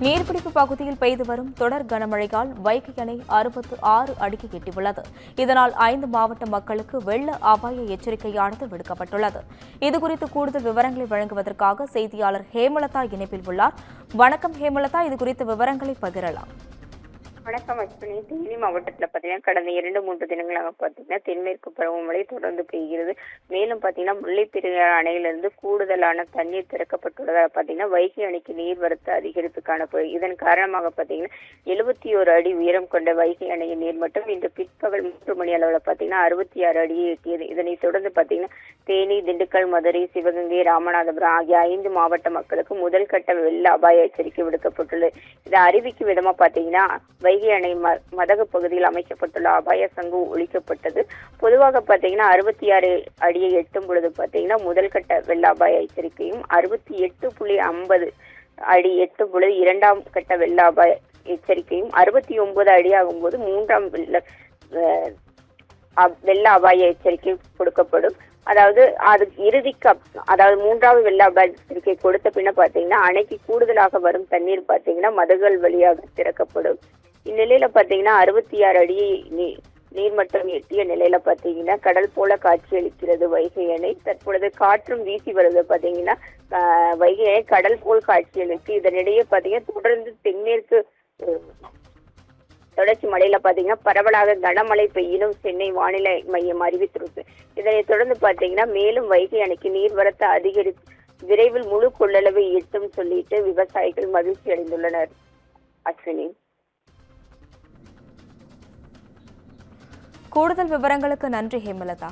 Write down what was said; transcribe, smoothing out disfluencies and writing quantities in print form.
நீர்பிடிப்பு பகுதியில் பெய்து வரும் தொடர் கனமழையால் வைகை அணை 66 அடிக்கு எட்டியுள்ளது. இதனால் 5 மாவட்ட மக்களுக்கு வெள்ள அபாய எச்சரிக்கையானது விடுக்கப்பட்டுள்ளது. இதுகுறித்து கூடுதல் விவரங்களை வழங்குவதற்காக செய்தியாளர் ஹேமலதா இணைப்பில் உள்ளார். வணக்கம் ஹேமலதா, இதுகுறித்த விவரங்களை பகிரலாம். வணக்கம் அஸ்வினி. தேனி மாவட்டத்தில் பார்த்தீங்கன்னா கடந்த 2-3 தினங்களாக பார்த்தீங்கன்னா தென்மேற்கு பருவமழை தொடர்ந்து பெய்கிறது. மேலும் பார்த்தீங்கன்னா முல்லைப்பெரியாறு அணையிலிருந்து கூடுதலான தண்ணீர் திறக்கப்பட்டுள்ளதாக பார்த்தீங்கன்னா வைகை அணைக்கு நீர்வரத்து அதிகரித்து காணப்படும். இதன் காரணமாக பார்த்தீங்கன்னா 71 அடி உயரம் கொண்ட வைகை அணையின் நீர்மட்டம் இன்று பிற்பகல் 3 மணி அளவில் பார்த்தீங்கன்னா 66 அடியை எட்டியது. இதனைத் தொடர்ந்து பார்த்தீங்கன்னா தேனி, திண்டுக்கல், மதுரை, சிவகங்கை, ராமநாதபுரம் ஆகிய 5 மாவட்ட மக்களுக்கு முதல் கட்ட வெள்ள அபாய எச்சரிக்கை விடுக்கப்பட்டுள்ளது. இதை அறிவிக்கும் விதமா பார்த்தீங்கன்னா வைகை அணை மதகு பகுதியில் அமைக்கப்பட்டுள்ள அபாய சங்கு ஒழிக்கப்பட்டது. பொதுவாக பார்த்தீங்கன்னா 66 அடியை எட்டும் பொழுது பார்த்தீங்கன்னா முதல் கட்ட வெள்ள அபாய எச்சரிக்கையும், 68.50 அடி எட்டும் பொழுது 2ஆம் கட்ட வெள்ள அபாய எச்சரிக்கையும், 69 அடி ஆகும்போது 3ஆம் வெள்ள அபாய எச்சரிக்கை கொடுக்கப்படும். அதாவது அது இறுதிக்கு அதாவது 3வது வெள்ள அபாய எச்சரிக்கை கொடுத்த பின்ன பார்த்தீங்கன்னா அணைக்கு கூடுதலாக வரும் தண்ணீர் பார்த்தீங்கன்னா மதகுகள் வழியாக திறக்கப்படும். இந்நிலையில பாத்தீங்கன்னா 66 அடியை நீர்மட்டம் எட்டிய நிலையில பாத்தீங்கன்னா கடல் போல காட்சியளிக்கிறது வைகை அணை. தற்பொழுது காற்றும் வீசி வருது. பாத்தீங்கன்னா வைகை அணை கடல் போல் காட்சியளிக்கு. இதனிடையே பாத்தீங்கன்னா தொடர்ந்து தென்மேற்கு தொடர்ச்சி மழையில பாத்தீங்கன்னா பரவலாக கனமழை பெய்யும் சென்னை வானிலை மையம் அறிவித்திருக்கு. இதனை தொடர்ந்து பாத்தீங்கன்னா மேலும் வைகை அணைக்கு நீர்வரத்து அதிகரித்து விரைவில் முழு கொள்ளளவை எட்டும் சொல்லிட்டு விவசாயிகள் மகிழ்ச்சி அடைந்துள்ளனர். அஸ்வினி, கூடுதல் விவரங்களுக்கு நன்றி ஹேமலதா.